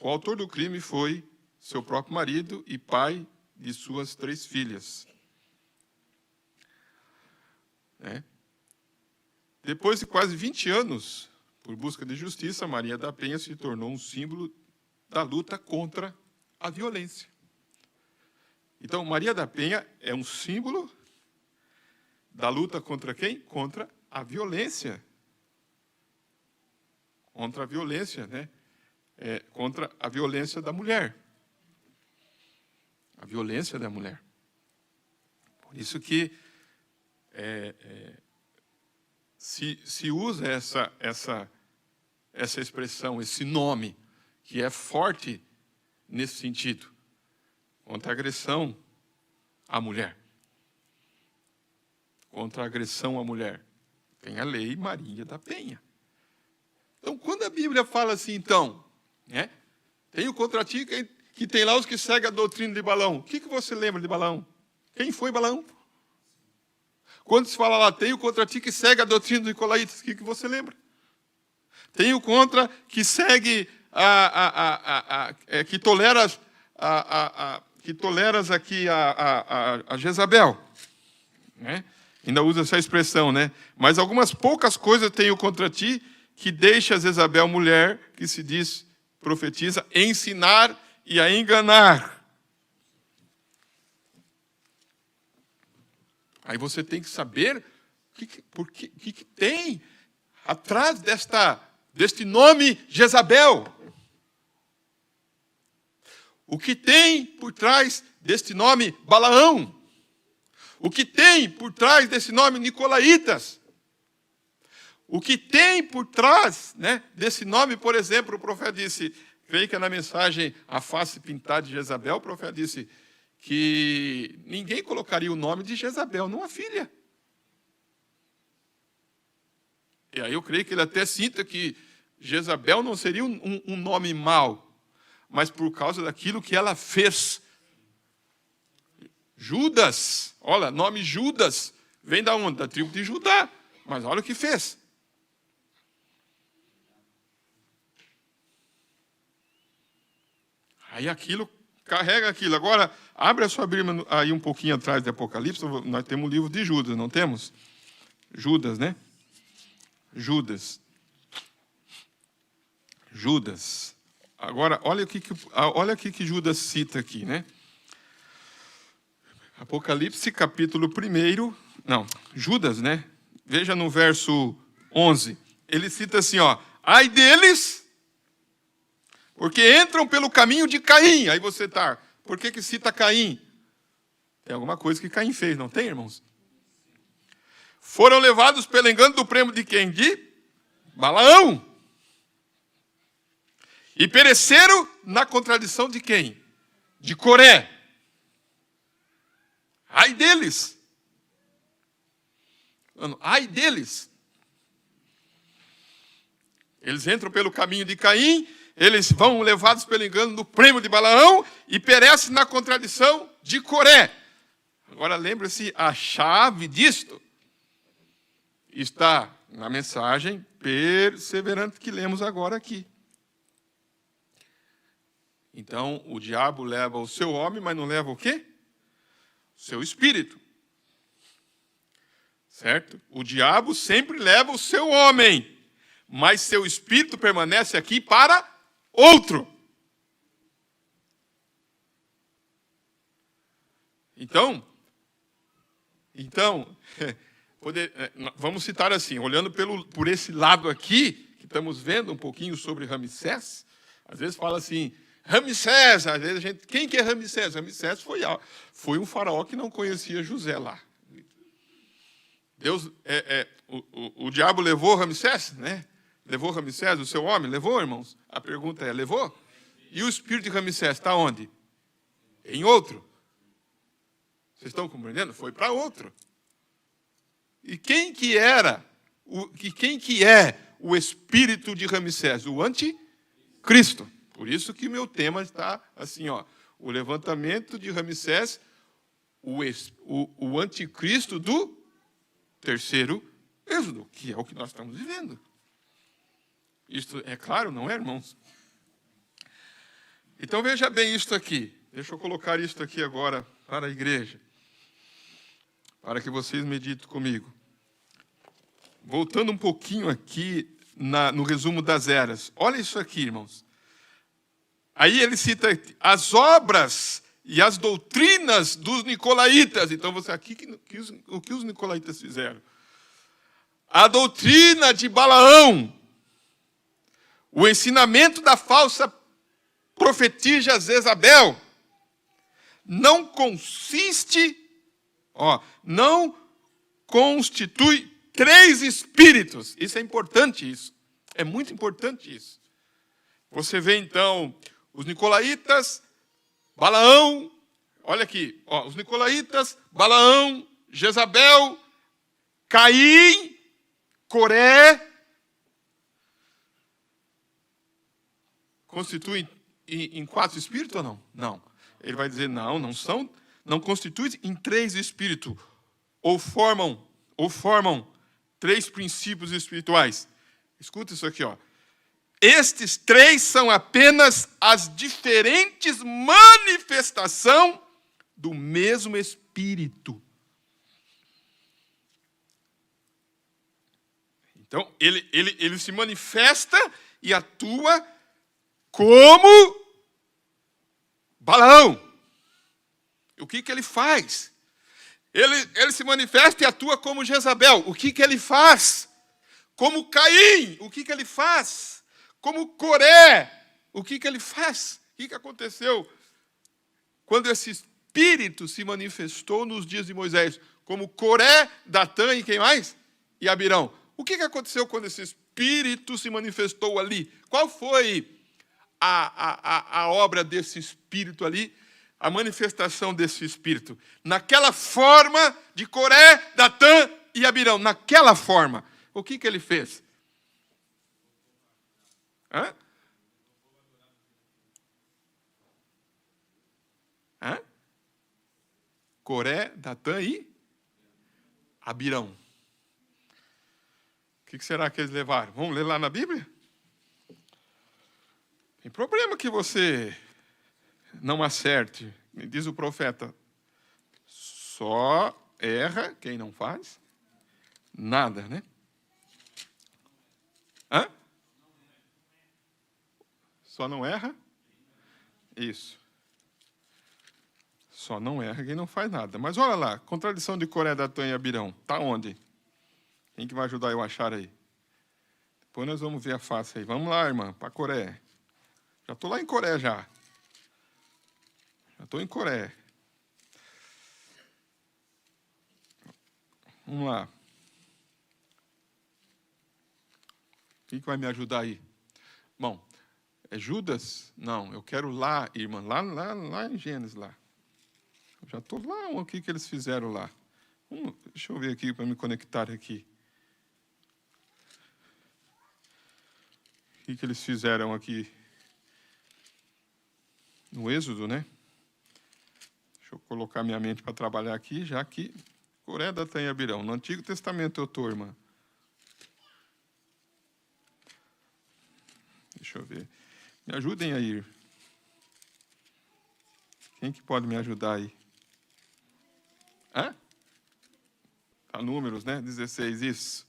o autor do crime foi seu próprio marido e pai de suas 3 filhas. Né? Depois de quase 20 anos, por busca de justiça, Maria da Penha se tornou um símbolo da luta contra a violência. Então, Maria da Penha é um símbolo da luta contra quem? Contra a violência. Contra a violência, né? Contra a violência da mulher. A violência da mulher. Por isso que se usa essa expressão, esse nome, que é forte nesse sentido, contra a agressão à mulher. Contra a agressão à mulher. Tem a lei Maria da Penha. Então, quando a Bíblia fala assim, então, né, tenho contra ti que tem lá os que seguem a doutrina de Balaão. O que você lembra de Balaão? Quem foi Balaão? Quando se fala lá, tenho contra ti que segue a doutrina dos Nicolaítas, o que você lembra? Tenho contra que segue que toleras aqui a Jezabel. Né? Ainda usa essa expressão, né? Mas algumas poucas coisas tenho contra ti que deixa a Jezabel mulher, que se diz, profetiza, ensinar e a enganar. Aí você tem que saber o que tem atrás deste nome Jezabel. O que tem por trás deste nome Balaão. O que tem por trás desse nome Nicolaítas. O que tem por trás, né, desse nome, por exemplo, o profeta disse, creio que é na mensagem A Face Pintada de Jezabel, o profeta disse que ninguém colocaria o nome de Jezabel numa filha. E aí eu creio que ele até sinta que Jezabel não seria um nome mau, mas por causa daquilo que ela fez. Judas, olha, nome Judas, vem da onde? Da tribo de Judá, mas olha o que fez. Aí aquilo, carrega aquilo. Agora, abre a sua Bíblia aí um pouquinho atrás de Apocalipse, nós temos o livro de Judas, não temos? Judas, né? Judas. Agora, olha o que Judas cita aqui, né? Apocalipse, capítulo 1. Não, Judas, né? Veja no verso 11. Ele cita assim, ó. Ai deles, porque entram pelo caminho de Caim. Aí você tá, por que cita Caim? Tem alguma coisa que Caim fez, não tem, irmãos? Foram levados pelo engano do prêmio de quem? De Balaão. E pereceram na contradição de quem? De Coré. Ai deles. Ai deles. Eles entram pelo caminho de Caim, eles vão levados pelo engano do prêmio de Balaão e perecem na contradição de Coré. Agora lembre-se, a chave disto está na mensagem perseverante que lemos agora aqui. Então, o diabo leva o seu homem, mas não leva o quê? O seu espírito. Certo? O diabo sempre leva o seu homem, mas seu espírito permanece aqui para outro. Então, vamos citar assim, olhando por esse lado aqui, que estamos vendo um pouquinho sobre Ramsés, às vezes fala assim, Ramsés, às vezes a gente, quem que é Ramsés? Ramsés foi um faraó que não conhecia José lá. Deus, o diabo levou Ramsés, né? Levou Ramsés, o seu homem? Levou, irmãos? A pergunta é, levou? E o espírito de Ramsés está onde? Em outro. Vocês estão compreendendo? Foi para outro. E quem que era, quem que é o espírito de Ramsés? O anticristo. Por isso que meu tema está assim, ó, o levantamento de Ramsés, o anticristo do terceiro êxodo, que é o que nós estamos vivendo. Isto é claro, não é, irmãos? Então veja bem isto aqui. Deixa eu colocar isto aqui agora para a igreja, para que vocês meditem comigo. Voltando um pouquinho aqui no resumo das eras. Olha isso aqui, irmãos. Aí ele cita as obras e as doutrinas dos nicolaítas. Então, o que os nicolaítas fizeram? A doutrina de Balaão, o ensinamento da falsa profetisa Jezabel, não constitui 3 espíritos. Isso é importante, isso. É muito importante isso. Você vê, então, os nicolaítas, Balaão, olha aqui, ó, os nicolaítas, Balaão, Jezabel, Caim, Coré, constituem em 4 espíritos ou não? Não. Ele vai dizer, não constituem em 3 espíritos, ou formam 3 princípios espirituais. Escuta isso aqui, ó. Estes 3 são apenas as diferentes manifestações do mesmo Espírito. Então, ele se manifesta e atua como Balaão. O que ele faz? Ele se manifesta e atua como Jezabel. O que ele faz? Como Caim. O que ele faz? Como Coré. O que ele faz? O que aconteceu quando esse espírito se manifestou nos dias de Moisés? Como Coré, Datã e quem mais? E Abirão. O que aconteceu quando esse espírito se manifestou ali? Qual foi a obra desse espírito ali? A manifestação desse espírito. Naquela forma de Coré, Datã e Abirão. Naquela forma. O que ele fez? Hã? Coré, Datã e Abirão. O que será que eles levaram? Vamos ler lá na Bíblia? Tem problema que você não acerte. Diz o profeta, só erra quem não faz nada, né? Hã? Só não erra? Isso. Só não erra quem não faz nada. Mas olha lá, contradição de Coré, Datã e Abirão. Está onde? Quem que vai ajudar eu a achar aí? Depois nós vamos ver a face aí. Vamos lá, irmã, para Coré. Já estou lá em Coré já. Já estou em Coré. Vamos lá. Quem que vai me ajudar aí? Bom, é Judas? Não, eu quero lá, irmã, lá em Gênesis, lá. Eu já estou lá, o que eles fizeram lá? Deixa eu ver aqui, para me conectar aqui. O que eles fizeram aqui? No Êxodo, né? Deixa eu colocar minha mente para trabalhar aqui, já que Coré, Datã e Abirão. No Antigo Testamento eu estou, irmã. Deixa eu ver. Me ajudem aí. Quem que pode me ajudar aí? Hã? Tá, Números, né? 16, isso.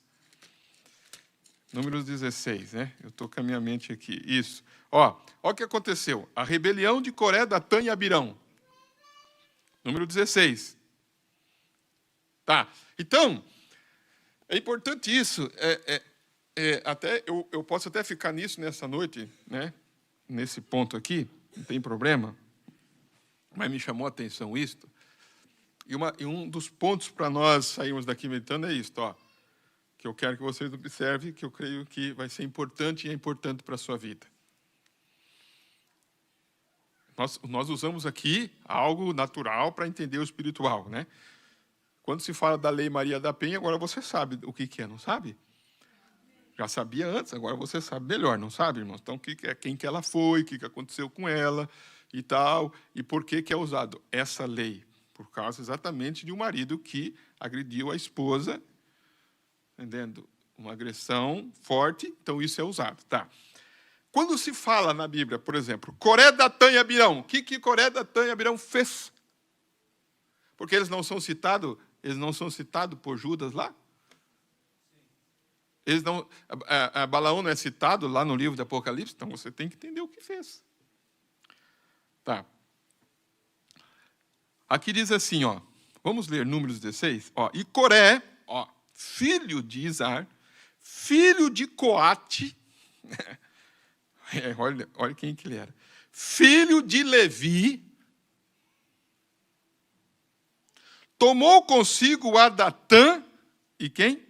Números 16, né? Eu estou com a minha mente aqui. Isso. Ó o que aconteceu. A rebelião de Coré, Datã e Abirão. Número 16. Tá. Então, É importante isso. Até eu posso até ficar nisso nessa noite, né? Nesse ponto aqui, não tem problema. Mas me chamou a atenção isto. E um dos pontos para nós sairmos daqui meditando é isto, ó, que eu quero que vocês observem, que eu creio que vai ser importante e é importante para a sua vida. Nós usamos aqui algo natural para entender o espiritual, né? Quando se fala da Lei Maria da Penha, agora você sabe o que é, não sabe? Já sabia antes, agora você sabe melhor, não sabe, irmãos? Então, quem que ela foi, o que aconteceu com ela e tal, e por que é usado essa lei? Por causa exatamente de um marido que agrediu a esposa, entendendo? Uma agressão forte, então isso é usado, tá? Quando se fala na Bíblia, por exemplo, Coré, Datã e Abirão, o que Coré, Datã e Abirão fez? Porque eles não são citados por Judas lá? Eles não, Balaão não é citado lá no livro do Apocalipse, então você tem que entender o que fez. Tá. Aqui diz assim, ó, vamos ler Números 16, ó, e Coré, ó, filho de Izar, filho de Coate, olha quem que ele era, filho de Levi, tomou consigo a Datã, e quem?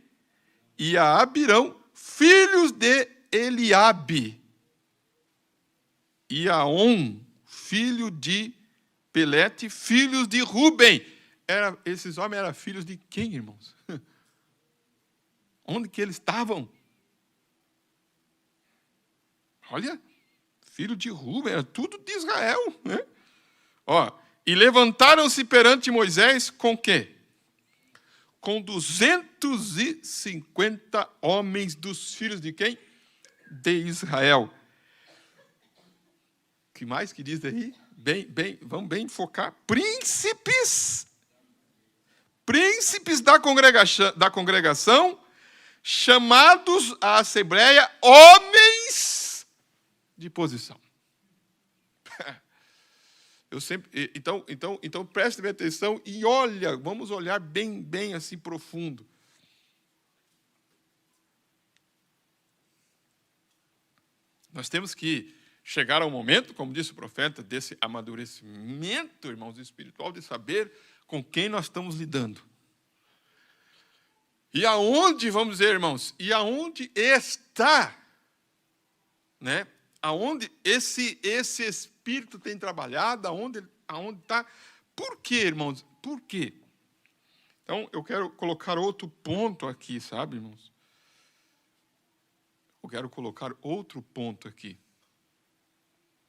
E a Abirão, filhos de Eliabe, e a On, filho de Pelete, filhos de Ruben. Esses homens eram filhos de quem, irmãos? Onde que eles estavam? Olha, filho de Ruben, era tudo de Israel, né? Ó, e levantaram-se perante Moisés com quê? Com 250 homens dos filhos de quem? De Israel. O que mais que diz aí? Vamos bem focar. Príncipes da congregação, chamados à assembleia, homens de posição. Então preste bem atenção e vamos olhar bem assim profundo. Nós temos que chegar ao momento, como disse o profeta, desse amadurecimento, irmãos, espiritual, de saber com quem nós estamos lidando. E aonde, vamos dizer, irmãos, e aonde está, né? Aonde esse espírito tem trabalhado, aonde está. Por quê, irmãos? Por quê? Então, eu quero colocar outro ponto aqui, sabe, irmãos? Eu quero colocar outro ponto aqui,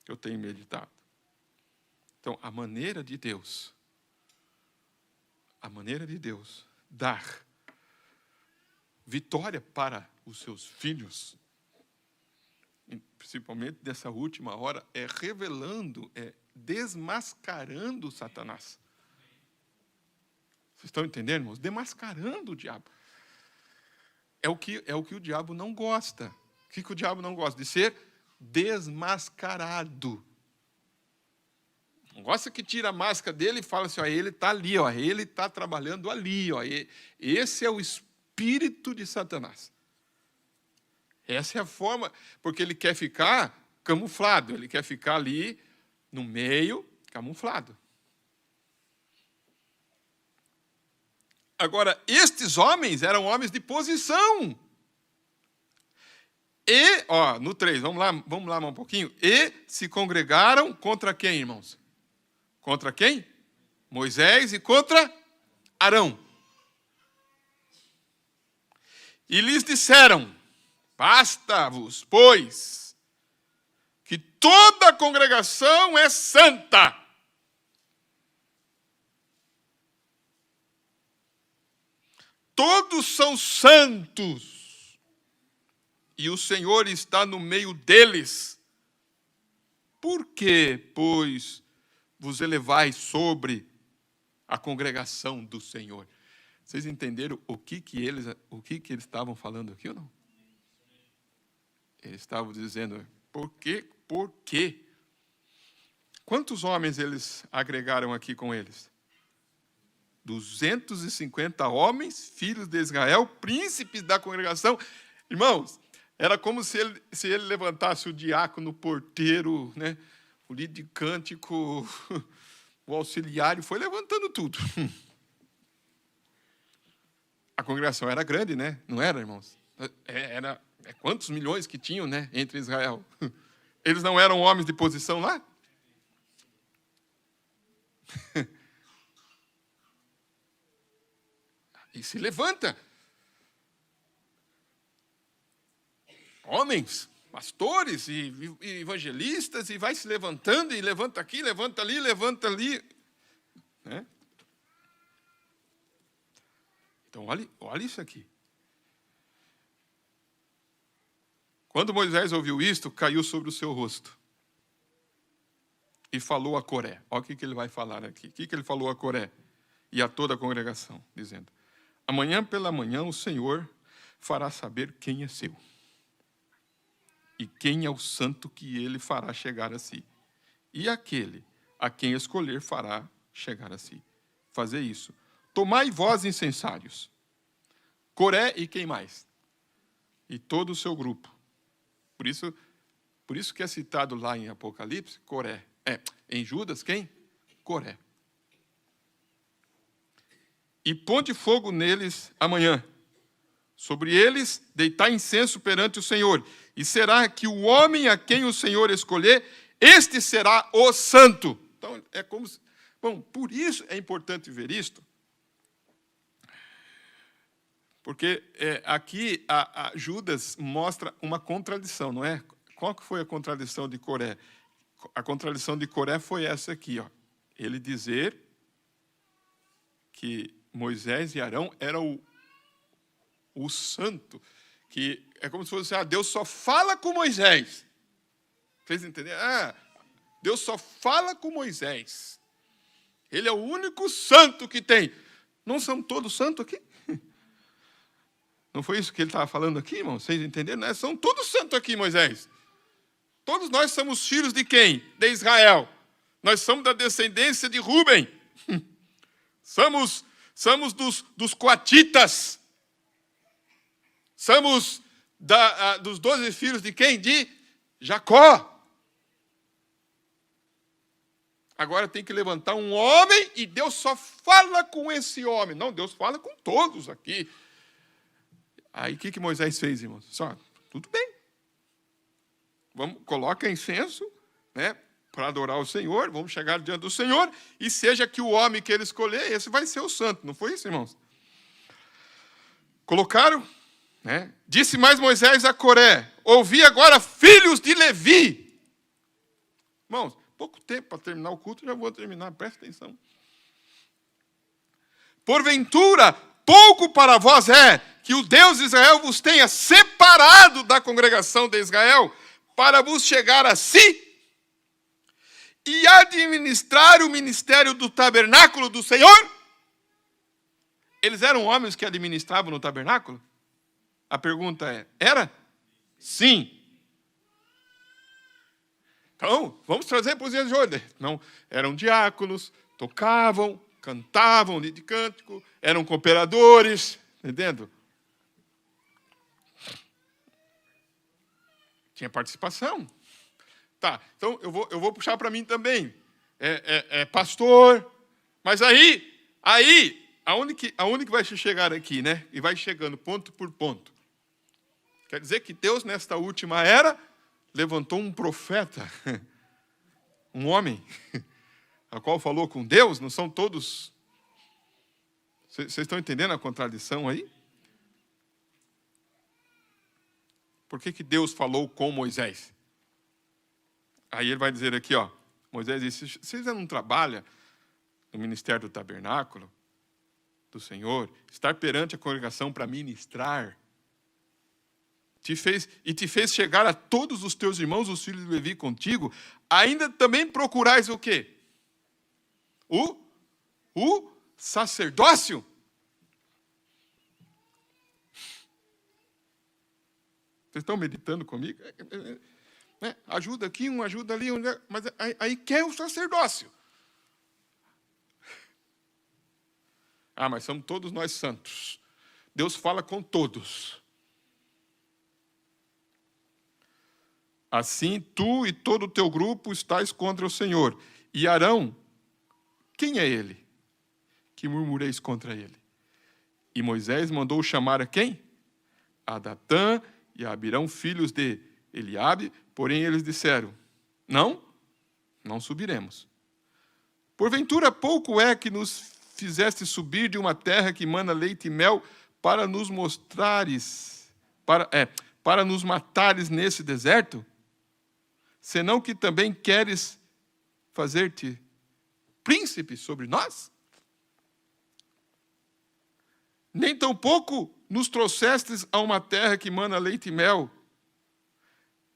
que eu tenho meditado. Então, a maneira de Deus dar vitória para os seus filhos, principalmente nessa última hora, é revelando, desmascarando Satanás. Vocês estão entendendo, irmãos? Desmascarando o diabo. É o que o diabo não gosta. O que o diabo não gosta? De ser desmascarado. Não gosta que tira a máscara dele e fala assim, ó, ele está ali, ó, ele está trabalhando ali, ó, esse é o espírito de Satanás. Essa é a forma, porque ele quer ficar camuflado, ele quer ficar ali no meio, camuflado. Agora, estes homens eram homens de posição. E, ó, no 3, vamos lá mais um pouquinho. E se congregaram contra quem, irmãos? Contra quem? Moisés e contra Arão. E lhes disseram, basta-vos, pois, que toda a congregação é santa. Todos são santos. E o Senhor está no meio deles. Por que, pois, vos elevais sobre a congregação do Senhor? Vocês entenderam o que eles estavam falando aqui ou não? Eles estavam dizendo, por quê? Por quê? Quantos homens eles agregaram aqui com eles? 250 homens, filhos de Israel, príncipes da congregação. Irmãos, era como se ele levantasse o diácono, o porteiro, né, o líder de cântico, o auxiliar, foi levantando tudo. A congregação era grande, né? Não era, irmãos? Quantos milhões que tinham, né, entre Israel? Eles não eram homens de posição lá? E se levanta. Homens, pastores e evangelistas, e vai se levantando, e levanta aqui, levanta ali. Né? Então, olha isso aqui. Quando Moisés ouviu isto, caiu sobre o seu rosto. E falou a Coré. Olha o que ele vai falar aqui. O que ele falou a Coré? E a toda a congregação, dizendo: amanhã pela manhã o Senhor fará saber quem é seu. E quem é o santo que ele fará chegar a si. E aquele a quem escolher fará chegar a si. Fazer isso. Tomai vós incensários. Coré e quem mais? E todo o seu grupo. Por isso que é citado lá em Apocalipse, Coré. Em Judas, quem? Coré. E ponte fogo neles amanhã. Sobre eles deitar incenso perante o Senhor. E será que o homem a quem o Senhor escolher, este será o santo. Então, é como se... Bom, por isso é importante ver isto. Porque aqui a Judas mostra uma contradição, não é? Qual que foi a contradição de Coré? A contradição de Coré foi essa aqui, ó. Ele dizer que Moisés e Arão eram o santo, que é como se fosse, Deus só fala com Moisés. Vocês entenderam? Deus só fala com Moisés. Ele é o único santo que tem. Não são todos santos aqui? Não foi isso que ele estava falando aqui, irmão? Vocês entenderam? Né? São todos santos aqui, Moisés. Todos nós somos filhos de quem? De Israel. Nós somos da descendência de Rúben. Somos dos coatitas. Somos dos 12 filhos de quem? De Jacó. Agora tem que levantar um homem e Deus só fala com esse homem. Não, Deus fala com todos aqui. Aí o que Moisés fez, irmãos? Só, tudo bem. Coloca incenso, né, para adorar o Senhor, vamos chegar diante do Senhor, e seja que o homem que ele escolher, esse vai ser o santo. Não foi isso, irmãos? Colocaram, né? Disse mais Moisés a Coré: ouvi agora, filhos de Levi. Irmãos, pouco tempo para terminar o culto, já vou terminar, presta atenção. Porventura, pouco para vós é que o Deus de Israel vos tenha separado da congregação de Israel, para vos chegar a si e administrar o ministério do tabernáculo do Senhor? Eles eram homens que administravam no tabernáculo? A pergunta era? Sim. Então, vamos trazer para os dias de hoje. Não, eram diáconos, tocavam, cantavam, de cântico, eram cooperadores, entendendo? Tinha participação. Tá, então eu vou puxar para mim também. Pastor, mas aí aonde que vai chegar aqui, né? E vai chegando ponto por ponto. Quer dizer que Deus, nesta última era, levantou um profeta, um homem, a qual falou com Deus. Não são todos... Vocês estão entendendo a contradição aí? Por que Deus falou com Moisés? Aí ele vai dizer aqui, ó, Moisés disse: vocês não trabalham no ministério do tabernáculo do Senhor, estar perante a congregação para ministrar, te fez chegar a todos os teus irmãos, os filhos de Levi contigo, ainda também procurais o quê? O sacerdócio. Vocês estão meditando comigo? Ajuda aqui, um ajuda ali, mas aí quer o sacerdócio. Ah, mas somos todos nós santos. Deus fala com todos. Assim, tu e todo o teu grupo estáis contra o Senhor. E Arão, quem é ele? Que murmureis contra ele. E Moisés mandou chamar a quem? A Datã e a Abirão, filhos de Eliabe, porém eles disseram, não subiremos. Porventura pouco é que nos fizeste subir de uma terra que mana leite e mel para nos mostrares, para nos matares nesse deserto? Senão que também queres fazer-te príncipe sobre nós? Nem tampouco nos trouxestes a uma terra que mana leite e mel,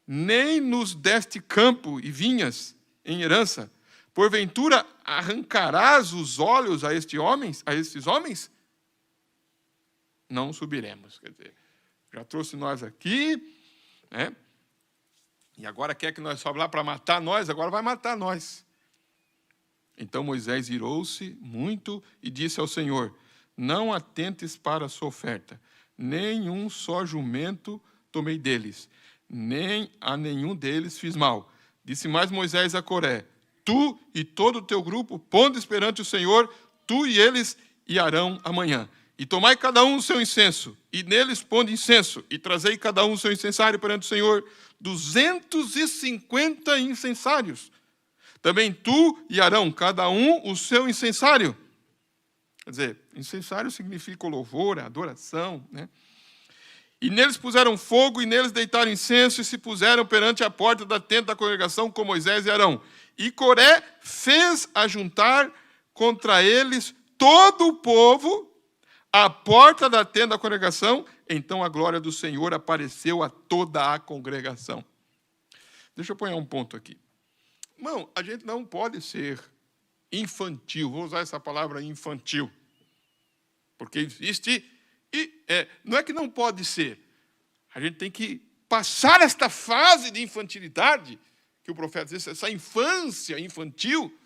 nem nos deste campo e vinhas em herança. Porventura arrancarás os olhos a estes homens? Não subiremos. Quer dizer, já trouxe nós aqui, né? E agora quer que nós sobe lá para matar nós, agora vai matar nós. Então Moisés irou-se muito e disse ao Senhor, não atentes para a sua oferta, nem um só jumento tomei deles, nem a nenhum deles fiz mal. Disse mais Moisés a Coré, tu e todo o teu grupo, ponde perante o Senhor, tu e eles e Arão amanhã. E tomai cada um o seu incenso, e neles ponde incenso, e trazei cada um o seu incensário perante o Senhor, 250 incensários. Também tu e Arão, cada um o seu incensário. Quer dizer, incensário significa louvor, adoração, né? E neles puseram fogo, e neles deitaram incenso, e se puseram perante a porta da tenda da congregação com Moisés e Arão. E Coré fez ajuntar contra eles todo o povo à porta da tenda da congregação. Então a glória do Senhor apareceu a toda a congregação. Deixa eu pôr um ponto aqui. Irmão, a gente não pode ser infantil. Vou usar essa palavra infantil. Porque existe... não é que não pode ser. A gente tem que passar esta fase de infantilidade, que o profeta diz, essa infância infantil,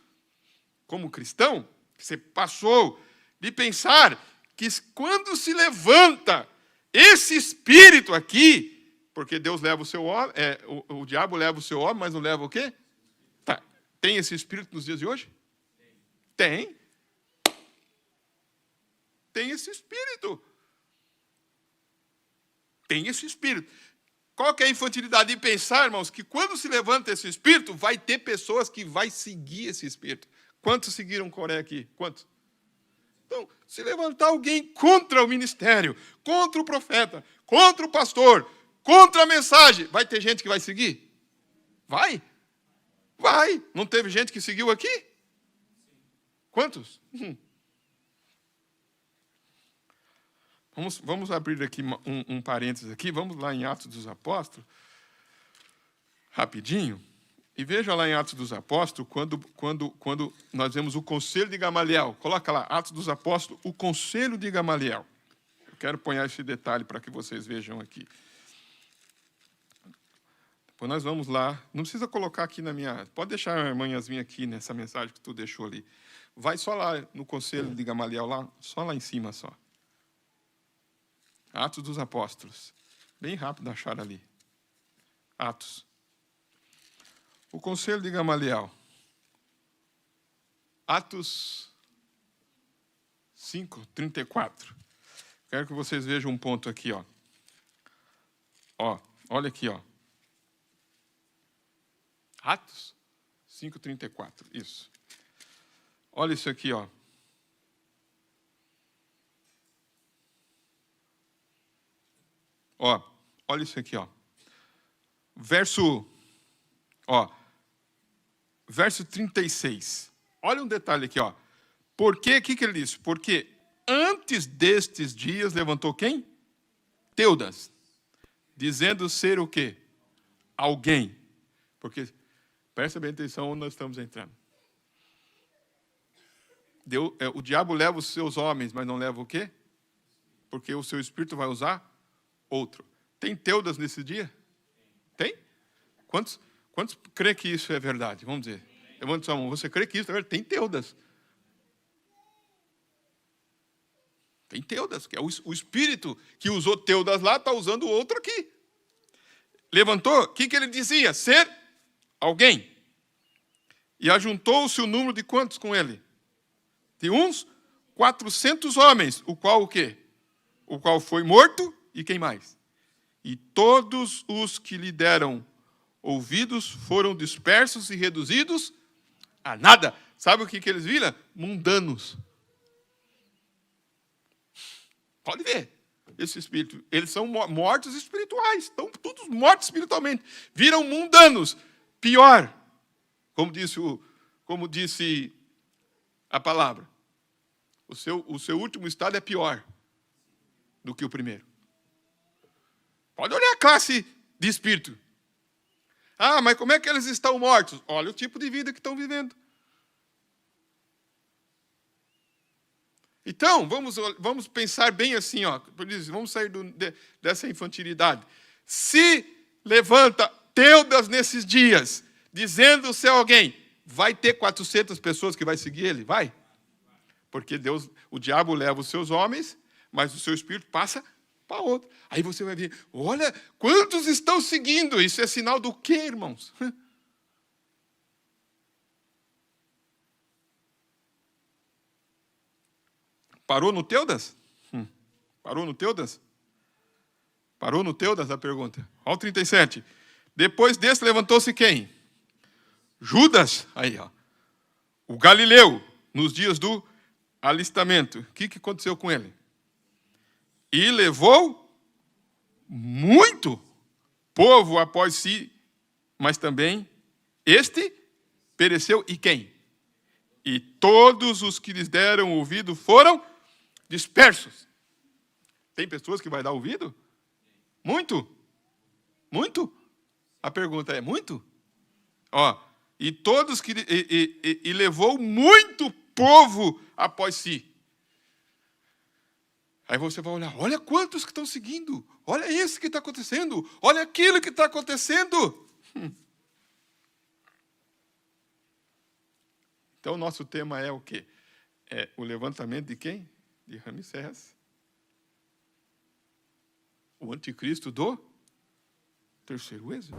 como cristão, que você passou de pensar que quando se levanta esse espírito aqui, porque Deus leva o seu homem, o diabo leva o seu homem, mas não leva o quê? Tá. Tem esse espírito nos dias de hoje? Tem. Tem esse espírito. Tem esse espírito. Qual que é a infantilidade de pensar, irmãos, que quando se levanta esse espírito, vai ter pessoas que vai seguir esse espírito. Quantos seguiram Coré aqui? Quantos? Então, se levantar alguém contra o ministério, contra o profeta, contra o pastor, contra a mensagem, vai ter gente que vai seguir? Vai? Vai. Não teve gente que seguiu aqui? Quantos? Vamos abrir aqui um parênteses aqui. Vamos lá em Atos dos Apóstolos, rapidinho. E veja lá em Atos dos Apóstolos, quando nós vemos o Conselho de Gamaliel. Coloca lá, Atos dos Apóstolos, o Conselho de Gamaliel. Eu quero pôr esse detalhe para que vocês vejam aqui. Depois nós vamos lá. Não precisa colocar aqui na minha... Pode deixar a irmã Yasmin aqui nessa mensagem que tu deixou ali. Vai só lá no Conselho de Gamaliel, lá, só lá em cima só. Atos dos Apóstolos. Bem rápido achar ali. Atos. O Conselho de Gamaliel. Atos 5:34. Quero que vocês vejam um ponto aqui, ó. Olha aqui, ó. Atos 5:34. Isso. Olha isso aqui, ó. Olha isso aqui, ó. Verso 36. Olha um detalhe aqui, ó. Por quê? O que ele disse? Porque antes destes dias levantou quem? Teudas. Dizendo ser o quê? Alguém. Porque, presta bem atenção onde nós estamos entrando. O diabo leva os seus homens, mas não leva o quê? Porque o seu espírito vai usar outro. Tem Teudas nesse dia? Tem? Quantos crê que isso é verdade? Vamos dizer. Levante sua mão. Você crê que isso é verdade? Tem Teudas. Tem Teudas, que é o espírito que usou Teudas lá, está usando outro aqui. Levantou, o que ele dizia? Ser alguém. E ajuntou-se o número de quantos com ele? De uns 400 homens, o qual o quê? O qual foi morto, e quem mais? E todos os que lhe deram ouvidos foram dispersos e reduzidos a nada. Sabe o que eles viram? Mundanos. Pode ver. Esse espírito, eles são mortos espirituais, estão todos mortos espiritualmente. Viram mundanos. Pior, como disse a palavra. O seu último estado é pior do que o primeiro. Pode olhar a classe de espírito. Ah, mas como é que eles estão mortos? Olha o tipo de vida que estão vivendo. Então, vamos pensar bem assim, ó, vamos sair dessa infantilidade. Se levanta Teudas nesses dias, dizendo ser alguém, vai ter 400 pessoas que vai seguir ele? Vai. Porque o diabo leva os seus homens, mas o seu espírito passa para outro. Aí você vai ver, olha, quantos estão seguindo? Isso é sinal do quê, irmãos? Parou no Teudas? Parou no Teudas? Parou no Teudas a pergunta. Olha o 37. Depois desse levantou-se quem? Judas, aí, ó. O Galileu, nos dias do alistamento. O que aconteceu com ele? E levou muito povo após si, mas também este pereceu. E quem? E todos os que lhes deram ouvido foram dispersos. Tem pessoas que vai dar ouvido? Muito? Muito? A pergunta é, muito? Ó, e todos que... E levou muito povo após si. Aí você vai olhar, olha quantos que estão seguindo. Olha isso que está acontecendo. Olha aquilo que está acontecendo. Então, o nosso tema é o quê? É o levantamento de quem? De Ramsés. O anticristo do terceiro êxodo.